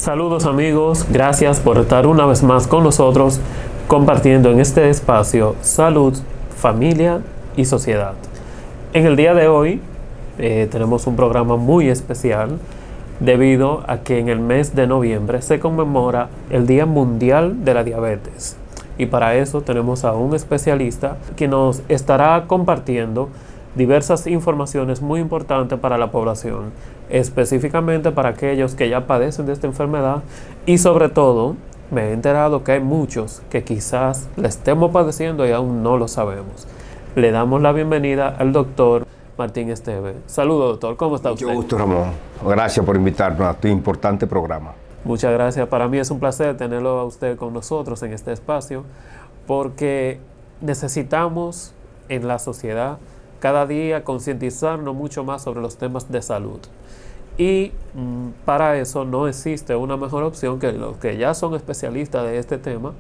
Saludos amigos, gracias por estar una vez más con nosotros compartiendo en este espacio salud, familia y sociedad. En el día de hoy tenemos un programa muy especial debido a que en el mes de noviembre se conmemora el Día Mundial de la Diabetes. Y para eso tenemos a un especialista que nos estará compartiendo diversas informaciones muy importantes para la población, específicamente para aquellos que ya padecen de esta enfermedad y sobre todo me he enterado que hay muchos que quizás la estemos padeciendo y aún no lo sabemos. Le damos la bienvenida al doctor Martín Esteve. Saludos, doctor, ¿cómo está usted? Mucho gusto, Ramón. Gracias por invitarnos a tu importante programa. Muchas gracias. Para mí es un placer tenerlo a usted con nosotros en este espacio porque necesitamos en la sociedad cada día concientizarnos mucho más sobre los temas de salud. Y para eso no existe una mejor opción que los que ya son especialistas de este tema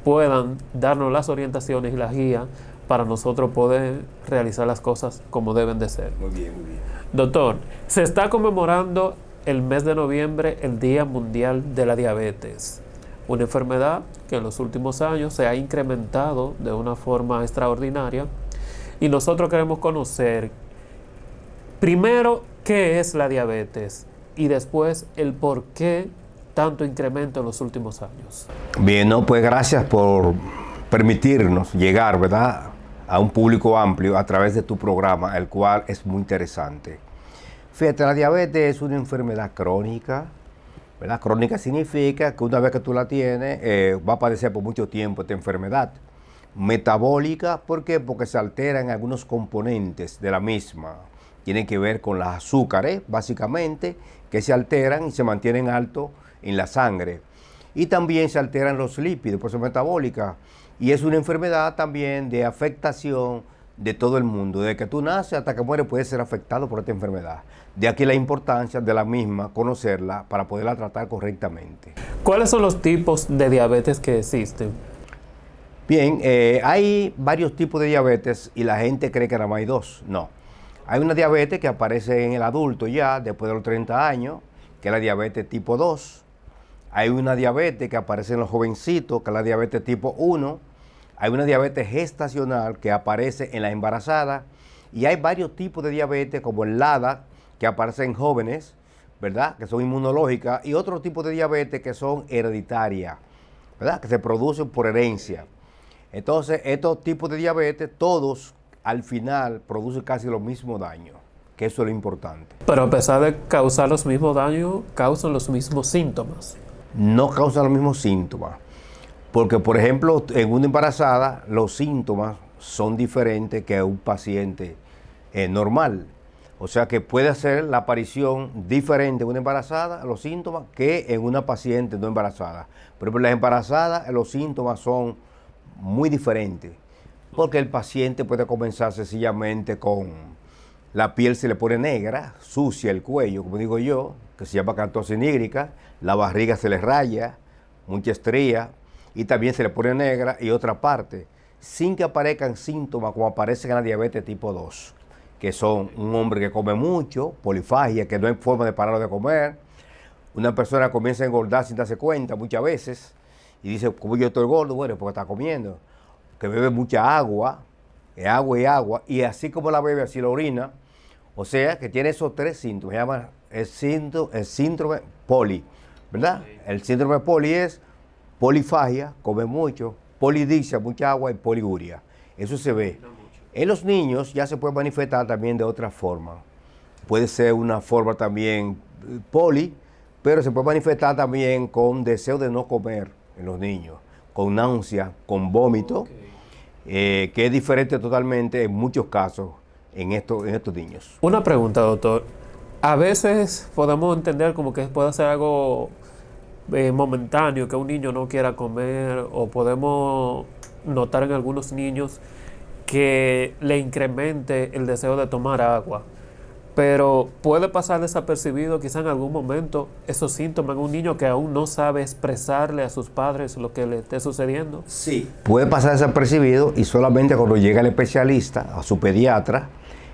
puedan darnos las orientaciones y las guías para nosotros poder realizar las cosas como deben de ser. Muy bien, muy bien. Doctor, se está conmemorando el mes de noviembre el Día Mundial de la Diabetes, una enfermedad que en los últimos años se ha incrementado de una forma extraordinaria y nosotros queremos conocer primero qué es la diabetes y después el por qué tanto incremento en los últimos años. Bien, no, pues gracias por permitirnos llegar, ¿verdad?, a un público amplio a través de tu programa, el cual es muy interesante. Fíjate, la diabetes es una enfermedad crónica, ¿verdad? Crónica significa que una vez que tú la tienes, va a padecer por mucho tiempo esta enfermedad. Metabólica, ¿por qué? Porque se alteran algunos componentes de la misma. Tienen que ver con los azúcares, básicamente, que se alteran y se mantienen altos en la sangre. Y también se alteran los lípidos, por eso es metabólica. Y es una enfermedad también de afectación de todo el mundo. Desde que tú naces hasta que mueres puedes ser afectado por esta enfermedad. De aquí la importancia de la misma, conocerla para poderla tratar correctamente. ¿Cuáles son los tipos de diabetes que existen? Bien, hay varios tipos de diabetes y la gente cree que nada más hay dos. No. Hay una diabetes que aparece en el adulto ya, después de los 30 años, que es la diabetes tipo 2. Hay una diabetes que aparece en los jovencitos, que es la diabetes tipo 1. Hay una diabetes gestacional que aparece en la embarazada. Y hay varios tipos de diabetes, como el LADA, que aparece en jóvenes, ¿verdad?, que son inmunológicas, y otros tipos de diabetes que son hereditarias, ¿verdad?, que se producen por herencia. Entonces, estos tipos de diabetes, todos al final producen casi los mismos daños, que eso es lo importante. Pero a pesar de causar los mismos daños, causan los mismos síntomas. No causan los mismos síntomas, porque por ejemplo, en una embarazada, los síntomas son diferentes que un paciente normal. O sea que puede ser la aparición diferente en una embarazada, los síntomas, que en una paciente no embarazada. Pero en las embarazadas los síntomas son muy diferente, porque el paciente puede comenzar sencillamente con la piel se le pone negra, sucia el cuello, como digo yo, que se llama cantosis nígrica, la barriga se le raya, mucha estría, y también se le pone negra y otra parte, sin que aparezcan síntomas como aparecen en la diabetes tipo 2, que son un hombre que come mucho, polifagia, que no hay forma de parar de comer, una persona comienza a engordar sin darse cuenta muchas veces, y dice, ¿cómo yo estoy gordo? Bueno, porque está comiendo. Que bebe mucha agua, y agua, y así como la bebe, así la orina. O sea, que tiene esos tres síntomas. Se llama el síndrome poli, ¿verdad? Sí. El síndrome poli es polifagia, come mucho, polidipsia, mucha agua, y poliguria. Eso se ve. En los niños ya se puede manifestar también de otra forma. Puede ser una forma también poli, pero se puede manifestar también con deseo de no comer en los niños, con náusea, con vómito, que es diferente totalmente en muchos casos en estos niños. Una pregunta, doctor. A veces podemos entender como que puede ser algo momentáneo, que un niño no quiera comer, o podemos notar en algunos niños que le incremente el deseo de tomar agua. Pero puede pasar desapercibido quizá en algún momento esos síntomas en un niño que aún no sabe expresarle a sus padres lo que le esté sucediendo. Sí, puede pasar desapercibido y solamente cuando llega el especialista, a su pediatra,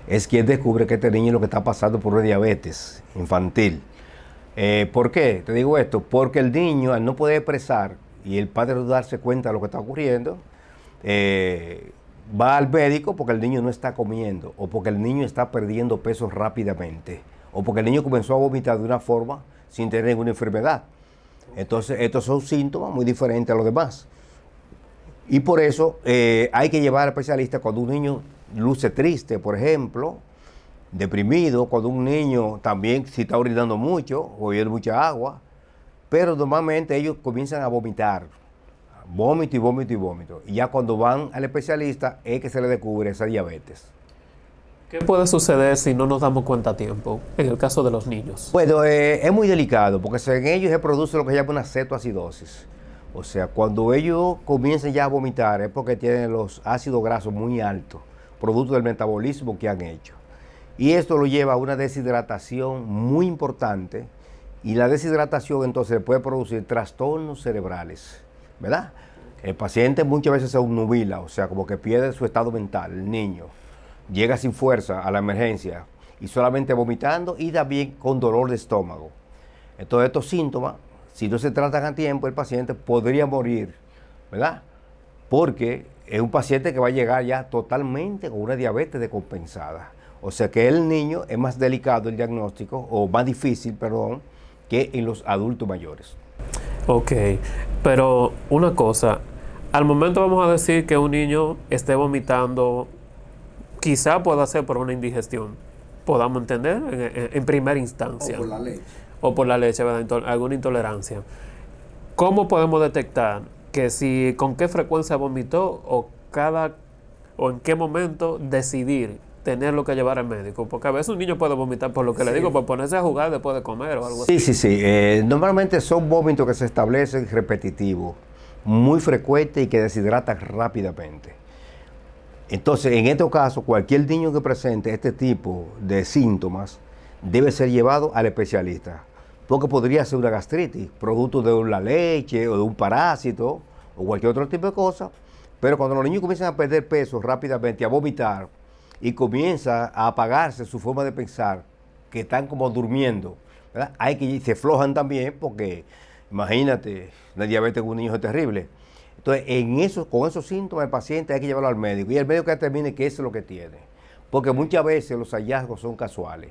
es quien descubre que este niño lo que está pasando por una diabetes infantil. ¿Por qué? Te digo esto, porque el niño al no poder expresar y el padre no darse cuenta de lo que está ocurriendo, va al médico porque el niño no está comiendo, o porque el niño está perdiendo peso rápidamente, o porque el niño comenzó a vomitar de una forma sin tener ninguna enfermedad. Entonces, estos son síntomas muy diferentes a los demás. Y por eso hay que llevar al especialista cuando un niño luce triste, por ejemplo, deprimido, cuando un niño también si está orinando mucho o bebiendo mucha agua, pero normalmente ellos comienzan a vomitar, vómito y vómito y vómito. Y ya cuando van al especialista es que se le descubre esa diabetes. ¿Qué puede suceder si no nos damos cuenta a tiempo, en el caso de los niños? Bueno, es muy delicado porque en ellos se produce lo que se llama una cetoacidosis. O sea, cuando ellos comienzan ya a vomitar es porque tienen los ácidos grasos muy altos, producto del metabolismo que han hecho. Y esto lo lleva a una deshidratación muy importante, y la deshidratación entonces puede producir trastornos cerebrales, ¿verdad? El paciente muchas veces se obnubila, o sea, como que pierde su estado mental, el niño. Llega sin fuerza a la emergencia y solamente vomitando y también con dolor de estómago. Entonces estos síntomas, si no se tratan a tiempo, el paciente podría morir, ¿verdad? Porque es un paciente que va a llegar ya totalmente con una diabetes descompensada. O sea que el niño es más delicado el diagnóstico, o más difícil, perdón, que en los adultos mayores. Ok, pero una cosa, al momento vamos a decir que un niño esté vomitando, quizá pueda ser por una indigestión, podamos entender, en primera instancia. O por la leche. O por la leche, ¿verdad? Alguna intolerancia. ¿Cómo podemos detectar que si, con qué frecuencia vomitó o en qué momento decidir tenerlo que llevar al médico? Porque a veces un niño puede vomitar por lo que le digo, por ponerse a jugar después de comer o algo así. Sí. Normalmente son vómitos que se establecen repetitivos, muy frecuentes y que deshidratan rápidamente. Entonces, en este caso, cualquier niño que presente este tipo de síntomas debe ser llevado al especialista, porque podría ser una gastritis, producto de la leche o de un parásito o cualquier otro tipo de cosa. Pero cuando los niños comienzan a perder peso rápidamente, a vomitar, y comienza a apagarse su forma de pensar, que están como durmiendo, ¿verdad? Se aflojan también, porque imagínate, la diabetes en un niño es terrible. Entonces, con esos síntomas el paciente hay que llevarlo al médico, y el médico que determine qué es lo que tiene, porque muchas veces los hallazgos son casuales.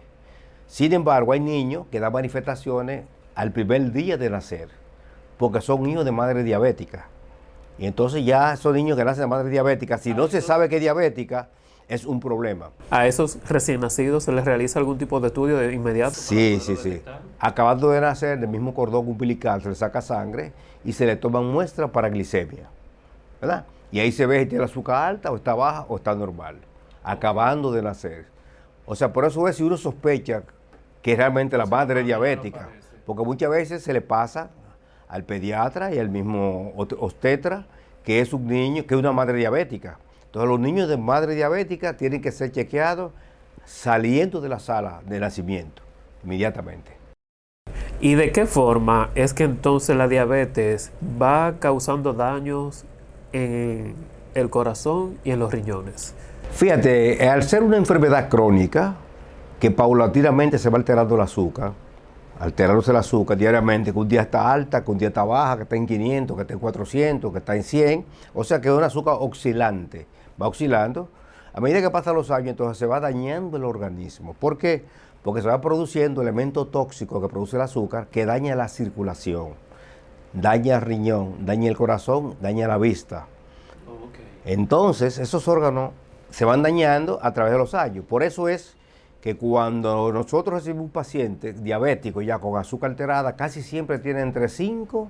Sin embargo, hay niños que dan manifestaciones al primer día de nacer, porque son hijos de madre diabética. Y entonces ya esos niños que nacen de madre diabética, si no se sabe que es diabética, es un problema. ¿A esos recién nacidos se les realiza algún tipo de estudio de inmediato? Sí. Acabando de nacer, del mismo cordón umbilical se le saca sangre y se le toman muestras para glicemia, ¿verdad? Y ahí se ve si tiene el azúcar alta, o está baja, o está normal, acabando de nacer. O sea, por eso es si uno sospecha que realmente la madre es diabética, porque muchas veces se le pasa al pediatra y al mismo obstetra que es un niño, que es una madre diabética. Entonces los niños de madre diabética tienen que ser chequeados saliendo de la sala de nacimiento, inmediatamente. ¿Y de qué forma es que entonces la diabetes va causando daños en el corazón y en los riñones? Fíjate, al ser una enfermedad crónica, que paulatinamente se va alterando el azúcar, alterándose el azúcar diariamente, que un día está alta, que un día está baja, que está en 500, que está en 400, que está en 100, o sea que es un azúcar oscilante, va oscilando. A medida que pasan los años, entonces se va dañando el organismo. ¿Por qué? Porque se va produciendo elementos tóxicos que produce el azúcar que daña la circulación, daña el riñón, daña el corazón, daña la vista. Entonces, esos órganos se van dañando a través de los años. Por eso es que cuando nosotros recibimos un paciente diabético ya con azúcar alterada, casi siempre tiene entre 5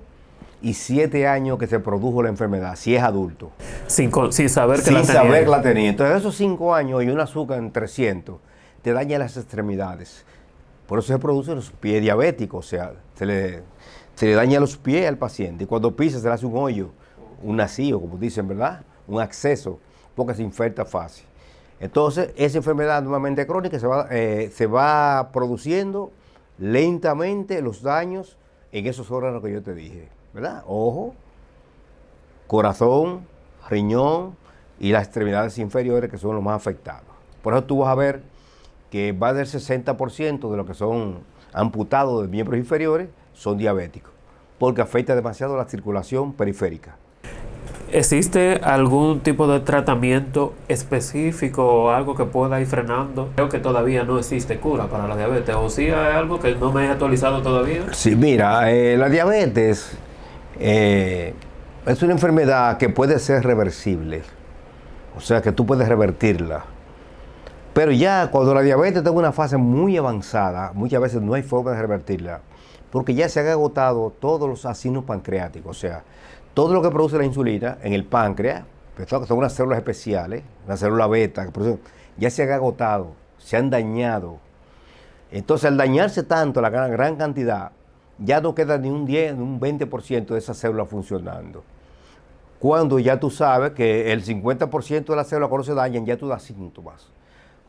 y 7 años que se produjo la enfermedad, si es adulto. Sin saber que Sin la tenía. saber que la tenía. Entonces esos 5 años y un azúcar en 300 te daña las extremidades. Por eso se producen los pies diabéticos, o sea, se le daña los pies al paciente. Y cuando pisa se le hace un hoyo, un nacido, como dicen, ¿verdad? Un acceso, porque se infecta fácil. Entonces, esa enfermedad normalmente crónica se va produciendo lentamente los daños en esos órganos que yo te dije, ¿verdad? Ojo, corazón, riñón y las extremidades inferiores, que son los más afectados. Por eso tú vas a ver que más del 60% de lo que son amputados de miembros inferiores son diabéticos, porque afecta demasiado la circulación periférica. ¿Existe algún tipo de tratamiento específico o algo que pueda ir frenando? Creo que todavía no existe cura para la diabetes, o sí hay algo que no me he actualizado todavía. Sí, mira, la diabetes es una enfermedad que puede ser reversible, o sea que tú puedes revertirla. Pero ya cuando la diabetes está en una fase muy avanzada, muchas veces no hay forma de revertirla, porque ya se han agotado todos los acinos pancreáticos, o sea, todo lo que produce la insulina en el páncreas, que son unas células especiales, una célula beta, que producen, ya se han agotado, se han dañado. Entonces, al dañarse tanto la gran cantidad, ya no queda ni un 10, ni un 20% de esas células funcionando. Cuando ya tú sabes que el 50% de las células cuando se dañan, ya tú das síntomas.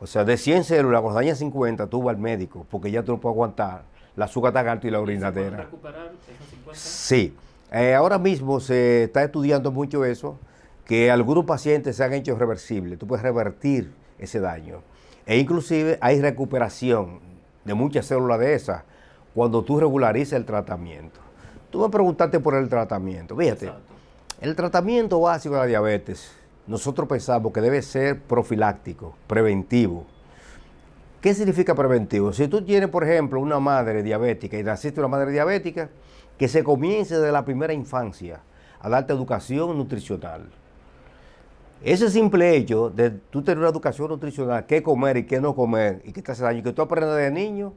O sea, de 100 células, cuando dañan 50, tú vas al médico, porque ya tú no puedes aguantar la azúcar tan alta y la orinadera. ¿Se pueden recuperar esas 50? Sí. Ahora mismo se está estudiando mucho eso, que algunos pacientes se han hecho reversibles. Tú puedes revertir ese daño. E inclusive hay recuperación de muchas células de esas cuando tú regularizas el tratamiento. Tú me preguntaste por el tratamiento. Fíjate, exacto. El tratamiento básico de la diabetes, nosotros pensamos que debe ser profiláctico, preventivo. ¿Qué significa preventivo? Si tú tienes, por ejemplo, una madre diabética y naciste una madre diabética, que se comience desde la primera infancia a darte educación nutricional. Ese simple hecho de tú tener una educación nutricional, qué comer y qué no comer, y qué te hace daño, que tú aprendas de niño,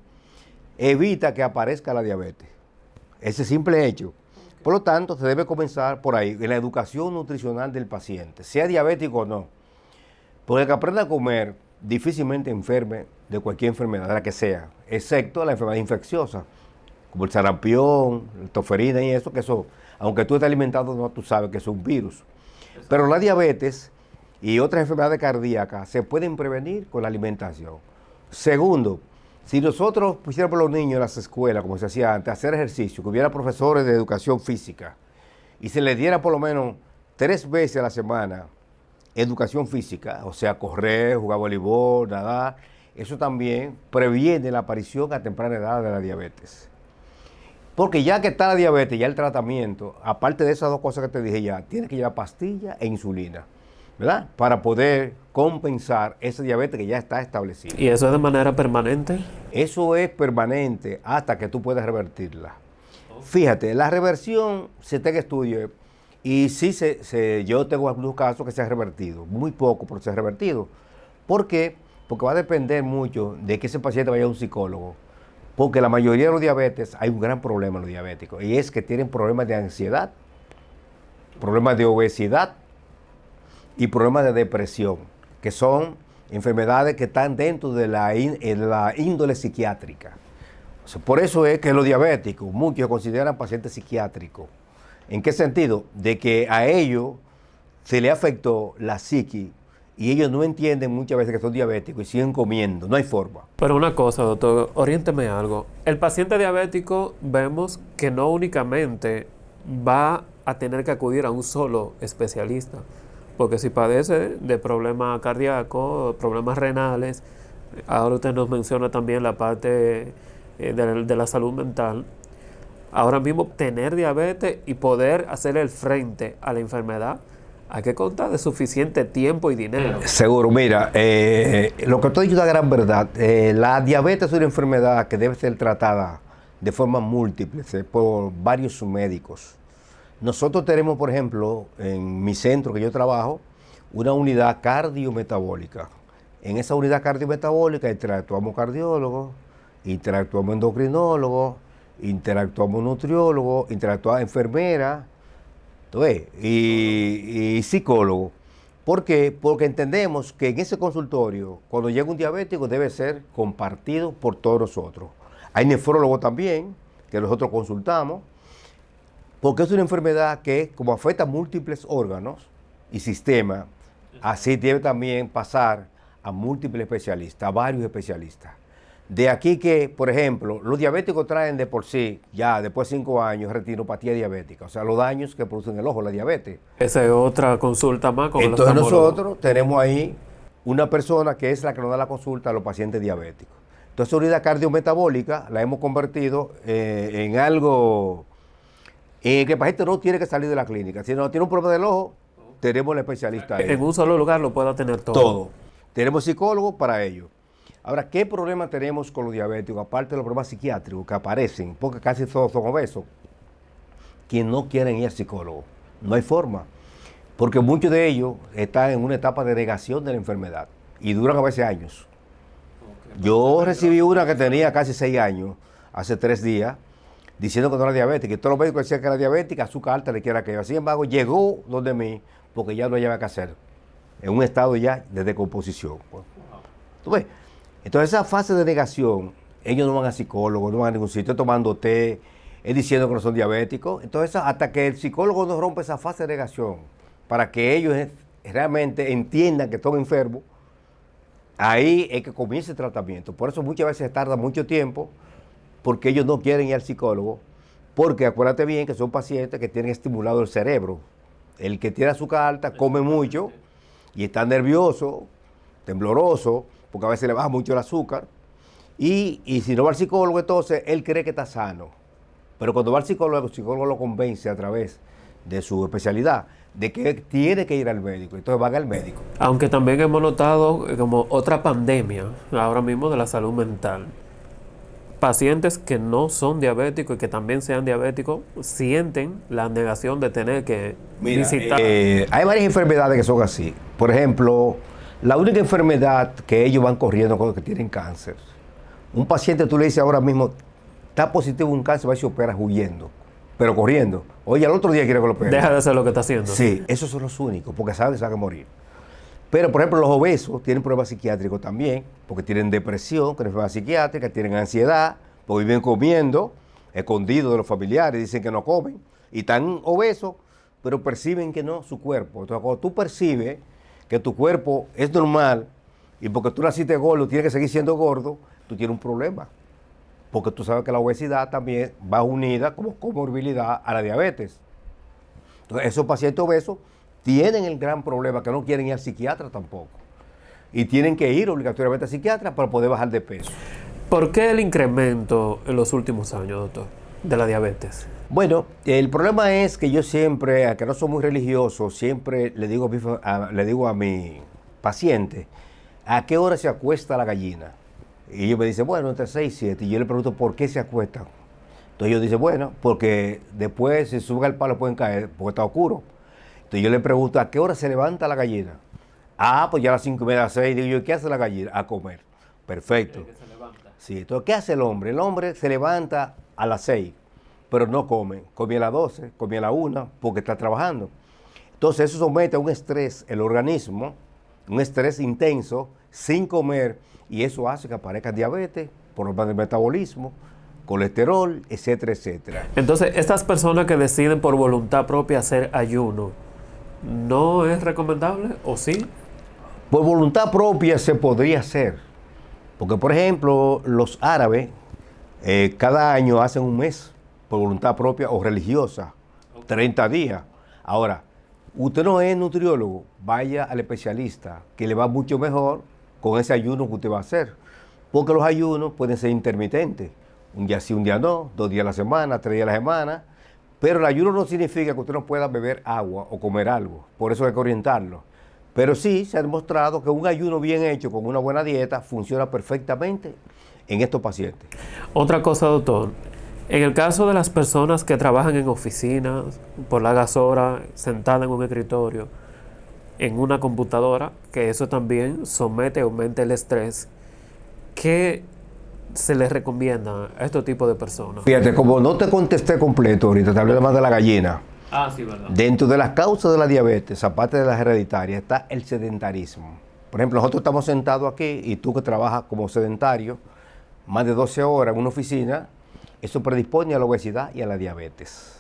evita que aparezca la diabetes. Ese simple hecho. Por lo tanto, se debe comenzar por ahí, en la educación nutricional del paciente, sea diabético o no. Porque el que aprenda a comer difícilmente enferme de cualquier enfermedad, de la que sea, excepto la enfermedad infecciosa, como el sarampión, el toferina y eso, que eso, aunque tú estés alimentado, no, tú sabes que es un virus. Exacto. Pero la diabetes y otras enfermedades cardíacas se pueden prevenir con la alimentación. Segundo, si nosotros pusiéramos a los niños en las escuelas, como se hacía antes, a hacer ejercicio, que hubiera profesores de educación física, y se les diera por lo menos 3 veces a la semana educación física, o sea, correr, jugar voleibol, nadar, eso también previene la aparición a temprana edad de la diabetes. Porque ya que está la diabetes, ya el tratamiento, aparte de esas 2 cosas que te dije ya, tiene que llevar pastilla e insulina, ¿verdad? Para poder compensar esa diabetes que ya está establecida. ¿Y eso es de manera permanente? Eso es permanente hasta que tú puedas revertirla. Fíjate, la reversión se está en estudio y sí yo tengo algunos casos que se han revertido, muy poco, pero se han revertido. ¿Por qué? Porque va a depender mucho de que ese paciente vaya a un psicólogo. Porque la mayoría de los diabetes, hay un gran problema en los diabéticos, y es que tienen problemas de ansiedad, problemas de obesidad y problemas de depresión, que son enfermedades que están dentro de la índole psiquiátrica. O sea, por eso es que los diabéticos, muchos se consideran pacientes psiquiátricos. ¿En qué sentido? De que a ellos se les afectó la psiqui, y ellos no entienden muchas veces que son diabéticos y siguen comiendo, no hay forma. Pero una cosa, doctor, oriénteme algo. El paciente diabético vemos que no únicamente va a tener que acudir a un solo especialista, porque si padece de problemas cardíacos, problemas renales, ahora usted nos menciona también la parte de la salud mental. Ahora mismo tener diabetes y poder hacer el frente a la enfermedad, hay que contar de suficiente tiempo y dinero. Seguro, mira, lo que tú has dicho es la gran verdad. La diabetes es una enfermedad que debe ser tratada de forma múltiple por varios médicos. Nosotros tenemos, por ejemplo, en mi centro que yo trabajo, una unidad cardiometabólica. En esa unidad cardiometabólica interactuamos cardiólogos, interactuamos endocrinólogos, interactuamos nutriólogos, interactuamos enfermeras, y psicólogo. ¿Por qué? Porque entendemos que en ese consultorio, cuando llega un diabético, debe ser compartido por todos nosotros. Hay nefrólogos también, que nosotros consultamos, porque es una enfermedad que, como afecta múltiples órganos y sistemas, así debe también pasar a múltiples especialistas, a varios especialistas. De aquí que, por ejemplo, los diabéticos traen de por sí, ya después de 5 años, retinopatía diabética, o sea, los daños que producen el ojo, la diabetes. Esa es otra consulta más con el oftalmólogo. Entonces nosotros tenemos ahí una persona que es la que nos da la consulta a los pacientes diabéticos. Entonces, esa unidad cardiometabólica la hemos convertido en algo que el paciente no tiene que salir de la clínica. Si no tiene un problema del ojo, tenemos el especialista ahí. En un solo lugar lo pueda tener todo. Todo. Tenemos psicólogos para ello. Ahora, ¿qué problema tenemos con los diabéticos? Aparte de los problemas psiquiátricos que aparecen, porque casi todos son obesos, que no quieren ir al psicólogo. No hay forma. Porque muchos de ellos están en una etapa de negación de la enfermedad y duran a veces años. Yo recibí una que tenía casi 6 años, hace 3 días, diciendo que no era diabética. Y todos los médicos decían que era diabética, azúcar alta, le quiera aquello. Sin embargo, llegó donde mí porque ya no había que hacer. En un estado ya de decomposición. ¿Tú ves? Entonces, esa fase de negación, ellos no van a psicólogos, no van a ningún sitio tomando té, diciendo que no son diabéticos. Entonces, hasta que el psicólogo no rompe esa fase de negación, para que ellos realmente entiendan que están enfermos, ahí es que comienza el tratamiento. Por eso muchas veces tarda mucho tiempo, porque ellos no quieren ir al psicólogo, porque acuérdate bien que son pacientes que tienen estimulado el cerebro. El que tiene azúcar alta come mucho y está nervioso, tembloroso, porque a veces le baja mucho el azúcar. Y si no va al psicólogo, entonces él cree que está sano. Pero cuando va al psicólogo, el psicólogo lo convence a través de su especialidad de que tiene que ir al médico. Entonces van al médico. Aunque también hemos notado como otra pandemia ahora mismo de la salud mental. Pacientes que no son diabéticos y que también sean diabéticos sienten la negación de tener que visitar. Hay varias enfermedades que son así. Por ejemplo, la única enfermedad que ellos van corriendo cuando tienen cáncer. Un paciente tú le dices ahora mismo, está positivo un cáncer, va y se opera huyendo, pero corriendo. Oye, al otro día quiere que lo opere. Deja de hacer lo que está haciendo. Sí, esos son los únicos, porque saben que se van a morir. Pero, por ejemplo, los obesos tienen problemas psiquiátricos también, porque tienen depresión, que es enfermedad psiquiátrica, tienen ansiedad, porque viven comiendo, escondidos de los familiares, dicen que no comen, y están obesos, pero perciben que no, su cuerpo. Entonces, cuando tú percibes que tu cuerpo es normal, y porque tú naciste gordo, tienes que seguir siendo gordo, tú tienes un problema. Porque tú sabes que la obesidad también va unida como comorbilidad a la diabetes. Entonces, esos pacientes obesos tienen el gran problema que no quieren ir al psiquiatra tampoco. Y tienen que ir obligatoriamente al psiquiatra para poder bajar de peso. ¿Por qué el incremento en los últimos años, doctor, de la diabetes? Bueno, el problema es que yo siempre, a que no soy muy religioso, siempre le digo a mi paciente, ¿a qué hora se acuesta la gallina? Y ellos me dicen, bueno, entre 6 y 7. Y yo le pregunto, ¿por qué se acuestan? Entonces ellos dicen, bueno, porque después si suben al palo pueden caer, porque está oscuro. Entonces yo le pregunto, ¿a qué hora se levanta la gallina? Ah, pues ya a las 5:30, a las 6. Digo yo, ¿qué hace la gallina? A comer. Perfecto. Sí, entonces, ¿qué hace el hombre? El hombre se levanta a las 6, pero no come. Come a las 12, come a las 1, porque está trabajando. Entonces eso somete a un estrés el organismo, un estrés intenso, sin comer, y eso hace que aparezca diabetes, problemas de metabolismo, colesterol, etcétera, etcétera. Entonces, estas personas que deciden por voluntad propia hacer ayuno, ¿no es recomendable o sí? Por voluntad propia se podría hacer, porque por ejemplo los árabes cada año hacen un mes por voluntad propia o religiosa, 30 días. Ahora, usted no es nutriólogo, vaya al especialista, que le va mucho mejor con ese ayuno que usted va a hacer, porque los ayunos pueden ser intermitentes, un día sí, un día no, 2 días a la semana, 3 días a la semana, pero el ayuno no significa que usted no pueda beber agua o comer algo, por eso hay que orientarlo. Pero sí se ha demostrado que un ayuno bien hecho con una buena dieta funciona perfectamente en estos pacientes. Otra cosa, doctor, en el caso de las personas que trabajan en oficinas, por largas horas, sentadas en un escritorio, en una computadora, que eso también somete o aumenta el estrés, ¿qué se les recomienda a este tipo de personas? Fíjate, como no te contesté completo ahorita, te hablé más de la gallina. Ah, sí, verdad. Dentro de las causas de la diabetes, aparte de las hereditarias, está el sedentarismo. Por ejemplo, nosotros estamos sentados aquí y tú que trabajas como sedentario, más de 12 horas en una oficina, eso predispone a la obesidad y a la diabetes.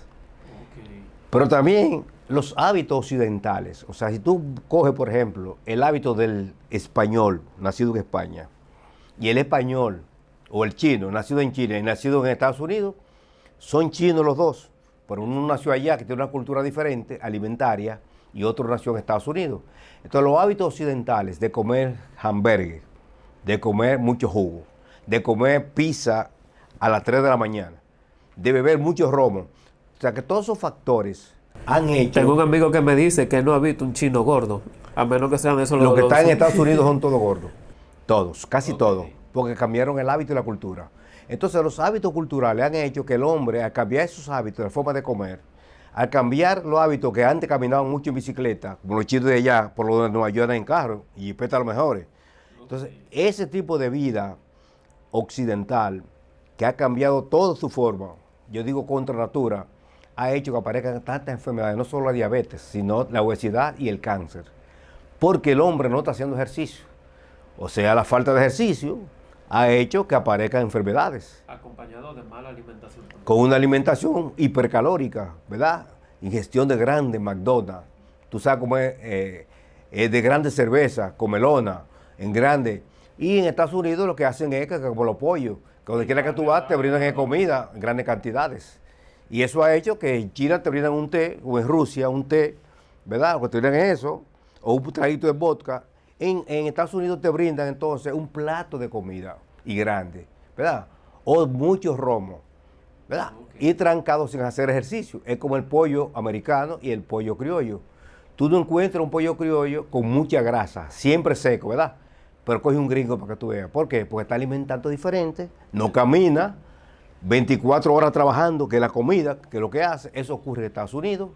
Okay. Pero también los hábitos occidentales. O sea, si tú coges, por ejemplo, el hábito del español, nacido en España, y el español, o el chino, nacido en China y nacido en Estados Unidos, son chinos los dos. Pero uno nació allá, que tiene una cultura diferente, alimentaria, y otro nació en Estados Unidos. Entonces, los hábitos occidentales de comer hamburgues, de comer mucho jugo, de comer pizza a las 3 de la mañana, de beber mucho romo. O sea que todos esos factores han hecho... Tengo un amigo que me dice que no ha visto un chino gordo, a menos que sean esos Los que están en Estados Unidos son todos gordos. Todos, casi todos, Ok. porque cambiaron el hábito y la cultura. Entonces los hábitos culturales han hecho que el hombre, al cambiar esos hábitos, la forma de comer, al cambiar los hábitos que antes caminaban mucho en bicicleta, como los chinos de allá, por lo de Nueva York en carro, y peta los mejores. Entonces, ese tipo de vida occidental, que ha cambiado toda su forma, yo digo contra natura, ha hecho que aparezcan tantas enfermedades, no solo la diabetes, sino la obesidad y el cáncer. Porque el hombre no está haciendo ejercicio. O sea, la falta de ejercicio ha hecho que aparezcan enfermedades. Acompañado de mala alimentación. Con una alimentación hipercalórica, ¿verdad? Ingestión de grande McDonald's. Tú sabes cómo es de grande cerveza, comelona, en grande. Y en Estados Unidos lo que hacen es que como los pollos, que donde quiera que tú vas te brindan comida en grandes cantidades. Y eso ha hecho que en China te brindan un té, o en Rusia un té, ¿verdad? O que te brindan eso, o un traguito de vodka. En Estados Unidos te brindan entonces un plato de comida y grande, ¿verdad? O mucho romo, ¿verdad? Okay. Y trancado sin hacer ejercicio. Es como el pollo americano y el pollo criollo. Tú no encuentras un pollo criollo con mucha grasa, siempre seco, ¿verdad? Pero coge un gringo para que tú veas. ¿Por qué? Porque está alimentando diferente, no camina, 24 horas trabajando, que es la comida, que es lo que hace. Eso ocurre en Estados Unidos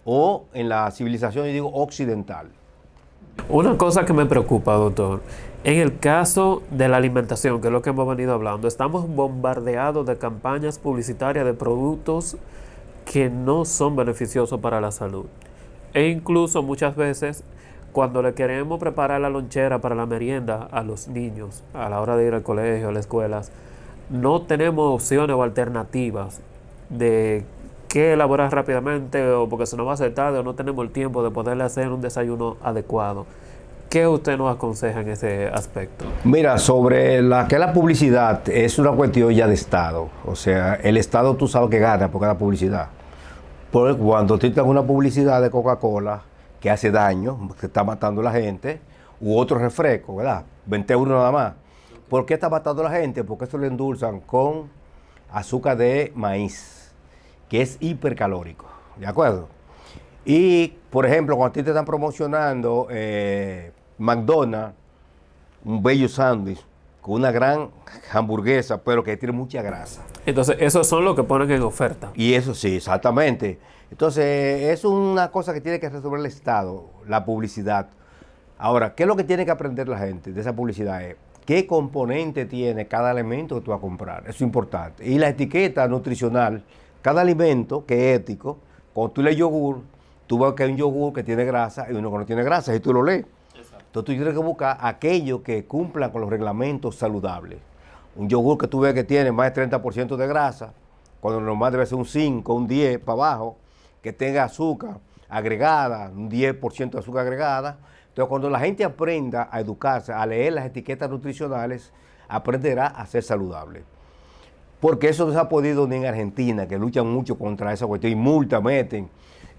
o en la civilización, yo digo, occidental. Una cosa que me preocupa, doctor, en el caso de la alimentación, que es lo que hemos venido hablando, estamos bombardeados de campañas publicitarias de productos que no son beneficiosos para la salud. E incluso muchas veces, cuando le queremos preparar la lonchera para la merienda a los niños, a la hora de ir al colegio, a las escuelas, no tenemos opciones o alternativas de qué elaborar rápidamente, o porque se nos va a hacer tarde, o no tenemos el tiempo de poderle hacer un desayuno adecuado. ¿Qué usted nos aconseja en ese aspecto? Mira, sobre la publicidad, es una cuestión ya de Estado. O sea, el Estado tú sabes que gana por cada publicidad. Porque cuando tú tienes una publicidad de Coca-Cola que hace daño, que está matando a la gente, u otro refresco, ¿verdad? 20 euros nada más. ¿Por qué está matando a la gente? Porque esto lo endulzan con azúcar de maíz, que es hipercalórico, ¿de acuerdo? Y, por ejemplo, cuando a ti te están promocionando McDonald's, un bello sándwich con una gran hamburguesa, pero que tiene mucha grasa. Entonces, esos son los que ponen en oferta. Y eso sí, exactamente. Entonces, es una cosa que tiene que resolver el Estado, la publicidad. Ahora, ¿qué es lo que tiene que aprender la gente de esa publicidad? Es qué componente tiene cada alimento que tú vas a comprar. Eso es importante. Y la etiqueta nutricional, cada alimento que es ético, cuando tú lees yogur, tú ves que hay un yogur que tiene grasa y uno que no tiene grasa, y tú lo lees. Exacto. Entonces tú tienes que buscar aquello que cumplan con los reglamentos saludables. Un yogur que tú ves que tiene más de 30% de grasa, cuando normal debe ser un 5, un 10 para abajo, que tenga azúcar agregada, un 10% de azúcar agregada. Entonces cuando la gente aprenda a educarse, a leer las etiquetas nutricionales, aprenderá a ser saludable. Porque eso no se ha podido ni en Argentina, que luchan mucho contra esa cuestión, y multa meten,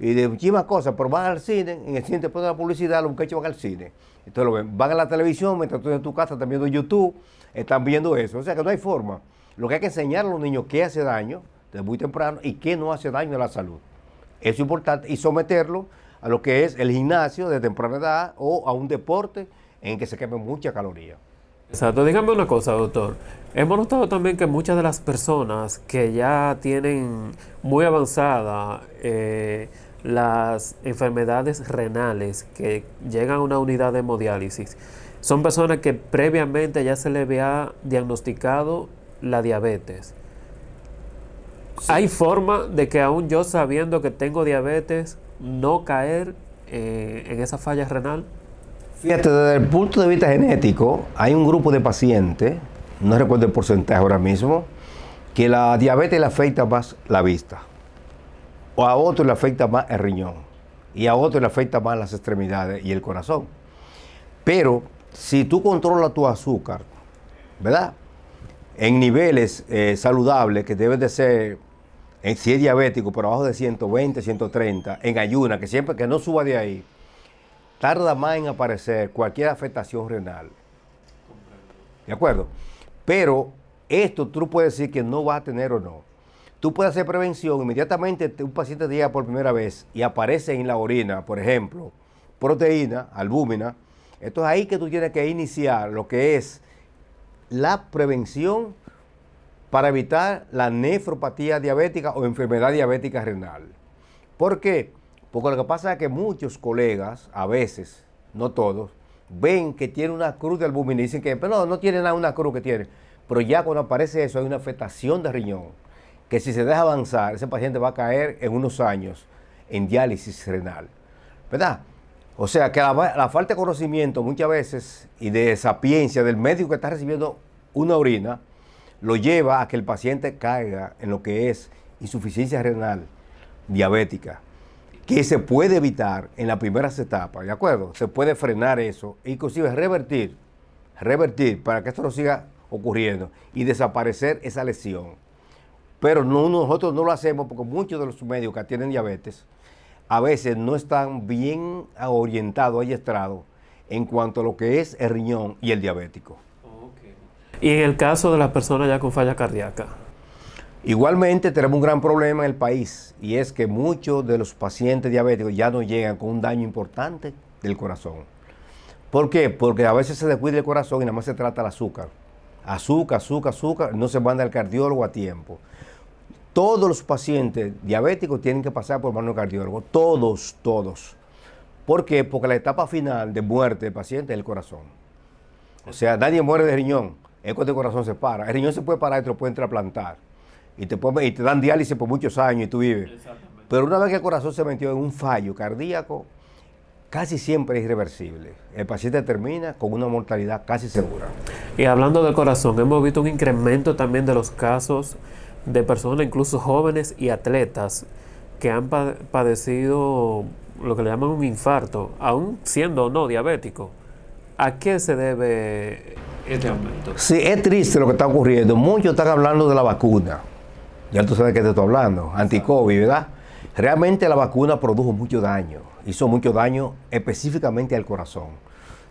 y de muchísimas cosas, pero van al cine, en el cine te ponen la publicidad, los muchachos van al cine. Entonces lo ven, van a la televisión, mientras tú en tu casa están viendo YouTube, están viendo eso. O sea que no hay forma. Lo que hay que enseñar a los niños qué hace daño desde muy temprano y qué no hace daño a la salud. Eso es importante, y someterlo a lo que es el gimnasio de temprana edad o a un deporte en que se queme mucha caloría. Exacto. Dígame una cosa, doctor. Hemos notado también que muchas de las personas que ya tienen muy avanzada las enfermedades renales, que llegan a una unidad de hemodiálisis, son personas que previamente ya se les había diagnosticado la diabetes. Sí. ¿Hay forma de que aún yo sabiendo que tengo diabetes no caer en esa falla renal? Fíjate, desde el punto de vista genético, hay un grupo de pacientes, no recuerdo el porcentaje ahora mismo, que la diabetes le afecta más la vista, o a otro le afecta más el riñón, y a otro le afecta más las extremidades y el corazón. Pero si tú controlas tu azúcar, ¿verdad?, en niveles saludables, que deben de ser, si es diabético, por abajo de 120, 130, en ayuna, que siempre que no suba de ahí, tarda más en aparecer cualquier afectación renal. ¿De acuerdo? Pero esto tú puedes decir que no va a tener o no. Tú puedes hacer prevención, inmediatamente un paciente te llega por primera vez y aparece en la orina, por ejemplo, proteína, albúmina. Esto es ahí que tú tienes que iniciar lo que es la prevención para evitar la nefropatía diabética o enfermedad diabética renal. ¿Por qué? Porque lo que pasa es que muchos colegas, a veces, no todos, ven que tiene una cruz de albúmina y dicen que pero no tiene nada una cruz que tiene. Pero ya cuando aparece eso hay una afectación de riñón, que si se deja avanzar, ese paciente va a caer en unos años en diálisis renal. ¿Verdad? O sea que la falta de conocimiento muchas veces y de sapiencia del médico que está recibiendo una orina lo lleva a que el paciente caiga en lo que es insuficiencia renal diabética, que se puede evitar en las primeras etapas, ¿de acuerdo? Se puede frenar eso, e inclusive revertir para que esto no siga ocurriendo y desaparecer esa lesión. Pero nosotros no lo hacemos porque muchos de los médicos que tienen diabetes a veces no están bien orientados, adiestrados en cuanto a lo que es el riñón y el diabético. Y en el caso de las personas ya con falla cardíaca. Igualmente tenemos un gran problema en el país y es que muchos de los pacientes diabéticos ya no llegan con un daño importante del corazón. ¿Por qué? Porque a veces se descuida el corazón y nada más se trata el azúcar. Azúcar, no se manda al cardiólogo a tiempo. Todos los pacientes diabéticos tienen que pasar por mano del cardiólogo, todos. ¿Por qué? Porque la etapa final de muerte del paciente es el corazón. O sea, nadie muere de riñón, es cuando el corazón se para. El riñón se puede parar y te lo pueden trasplantar. Y te dan diálisis por muchos años y tú vives. Pero una vez que el corazón se metió en un fallo cardíaco, casi siempre es irreversible. El paciente termina con una mortalidad casi segura. Y hablando del corazón, hemos visto un incremento también de los casos de personas, incluso jóvenes y atletas, que han padecido lo que le llaman un infarto, aún siendo o no diabético. ¿A qué se debe este aumento? Sí, es triste lo que está ocurriendo. Muchos están hablando de la vacuna. Ya tú sabes de qué te estoy hablando, anti-COVID, ¿verdad? Realmente la vacuna produjo mucho daño, hizo mucho daño específicamente al corazón.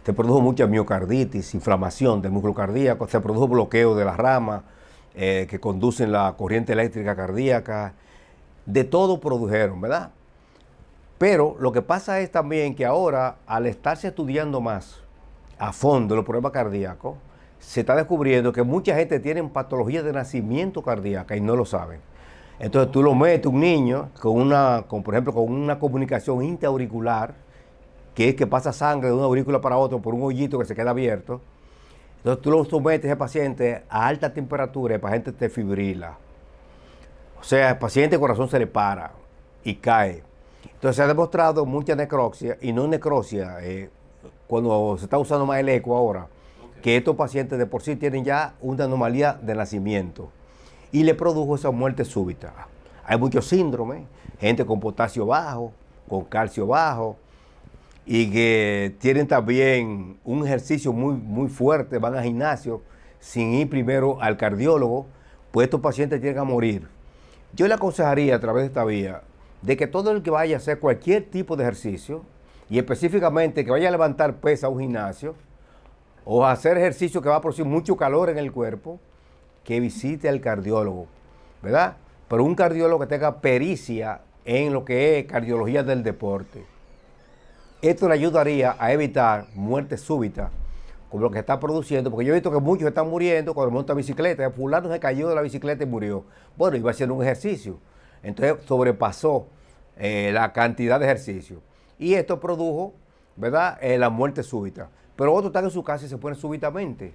Se produjo mucha miocarditis, inflamación del músculo cardíaco, se produjo bloqueo de las ramas que conducen la corriente eléctrica cardíaca, de todo produjeron, ¿verdad? Pero lo que pasa es también que ahora, al estarse estudiando más a fondo los problemas cardíacos, se está descubriendo que mucha gente tiene patologías de nacimiento cardíaca y no lo saben. Entonces tú lo metes un niño por ejemplo, con una comunicación intraauricular, que es que pasa sangre de una aurícula para otra por un hoyito que se queda abierto. Entonces tú lo sometes a ese paciente a alta temperatura y el paciente te fibrila. O sea, el paciente el corazón se le para y cae. Entonces se ha demostrado mucha necropsia, y no necropsia, cuando se está usando más el eco ahora, que estos pacientes de por sí tienen ya una anomalía de nacimiento y le produjo esa muerte súbita. Hay muchos síndromes, gente con potasio bajo, con calcio bajo, y que tienen también un ejercicio muy fuerte, van al gimnasio sin ir primero al cardiólogo, pues estos pacientes tienen que morir. Yo le aconsejaría a través de esta vía de que todo el que vaya a hacer cualquier tipo de ejercicio, y específicamente que vaya a levantar pesa a un gimnasio, o a hacer ejercicio que va a producir mucho calor en el cuerpo, que visite al cardiólogo, ¿verdad? Pero un cardiólogo que tenga pericia en lo que es cardiología del deporte. Esto le ayudaría a evitar muerte súbita, como lo que está produciendo, porque yo he visto que muchos están muriendo cuando montan bicicleta. Fulano se cayó de la bicicleta y murió. Bueno, iba haciendo un ejercicio. Entonces sobrepasó la cantidad de ejercicio. Y esto produjo, ¿verdad?, la muerte súbita. Pero otros están en su casa y se ponen súbitamente.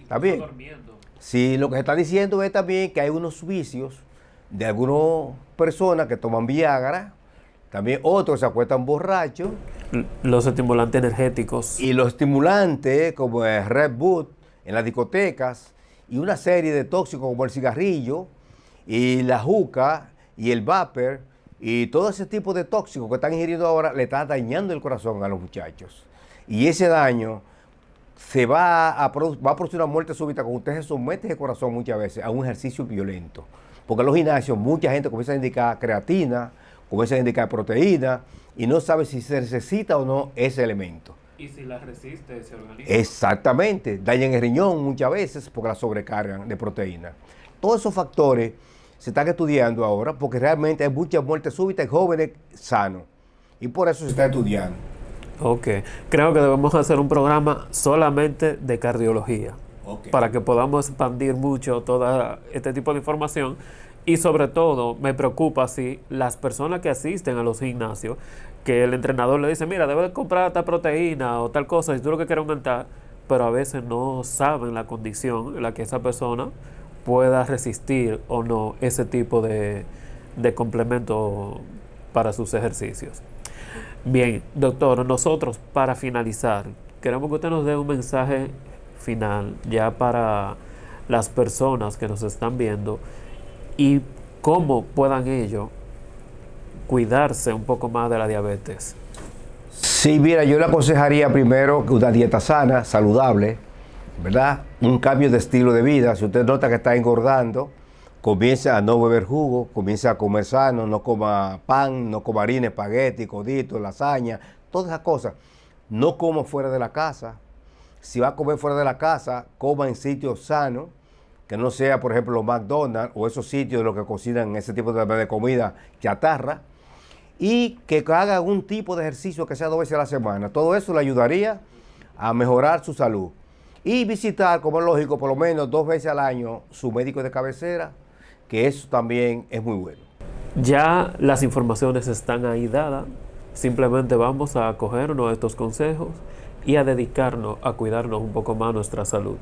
¿Está bien? Durmiendo. Sí, lo que se está diciendo es también que hay unos vicios de algunas personas que toman Viagra, también otros se acuestan borrachos. Los estimulantes energéticos. Y los estimulantes como el Red Bull en las discotecas y una serie de tóxicos como el cigarrillo y la juca y el vapor y todo ese tipo de tóxicos que están ingiriendo ahora le está dañando el corazón a los muchachos. Y ese daño va a producir una muerte súbita cuando usted se somete ese corazón muchas veces a un ejercicio violento. Porque en los gimnasios mucha gente comienza a indicar creatina, comienza a indicar proteína y no sabe si se necesita o no ese elemento. Y si la resiste ese organismo. Exactamente, dañan el riñón muchas veces porque la sobrecargan de proteína. Todos esos factores se están estudiando ahora porque realmente hay muchas muertes súbitas en jóvenes sanos y por eso se está estudiando. Ok, creo que debemos hacer un programa solamente de cardiología para que podamos expandir mucho todo este tipo de información y sobre todo me preocupa si las personas que asisten a los gimnasios, que el entrenador le dice, mira, debes comprar tal proteína o tal cosa si tú lo que quieres aumentar, pero a veces no saben la condición en la que esa persona pueda resistir o no ese tipo de complemento para sus ejercicios. Bien, doctor, nosotros para finalizar, queremos que usted nos dé un mensaje final ya para las personas que nos están viendo y cómo puedan ellos cuidarse un poco más de la diabetes. Sí, mira, yo le aconsejaría primero una dieta sana, saludable, ¿verdad? Un cambio de estilo de vida. Si usted nota que está engordando, comience a no beber jugo, comience a comer sano, no coma pan, no coma harina, espagueti, codito, lasaña, todas esas cosas. No coma fuera de la casa. Si va a comer fuera de la casa, coma en sitios sanos, que no sea, por ejemplo, los McDonald's o esos sitios de los que cocinan ese tipo de comida chatarra, y que haga un tipo de ejercicio que sea 2 veces a la semana. Todo eso le ayudaría a mejorar su salud. Y visitar, como es lógico, por lo menos 2 veces al año su médico de cabecera, que eso también es muy bueno. Ya las informaciones están ahí dadas, simplemente vamos a acogernos a estos consejos y a dedicarnos a cuidarnos un poco más nuestra salud.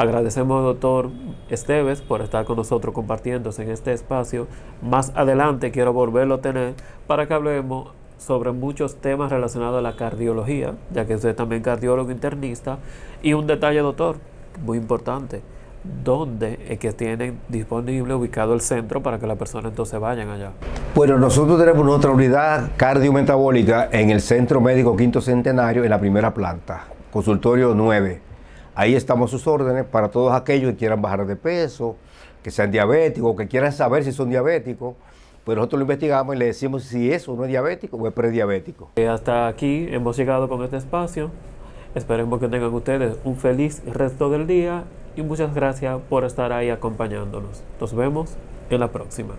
Agradecemos al doctor Esteves por estar con nosotros compartiéndose en este espacio. Más adelante quiero volverlo a tener para que hablemos sobre muchos temas relacionados a la cardiología, ya que usted es también cardiólogo internista. Y un detalle, doctor, muy importante, ¿dónde es que tienen disponible, ubicado el centro para que las personas entonces vayan allá? Bueno, nosotros tenemos nuestra unidad cardiometabólica en el Centro Médico Quinto Centenario, en la primera planta, consultorio 9. Ahí estamos a sus órdenes para todos aquellos que quieran bajar de peso, que sean diabéticos, que quieran saber si son diabéticos. Pues nosotros lo investigamos y le decimos si eso no es diabético o es prediabético. Hasta aquí hemos llegado con este espacio. Esperemos que tengan ustedes un feliz resto del día y muchas gracias por estar ahí acompañándonos. Nos vemos en la próxima.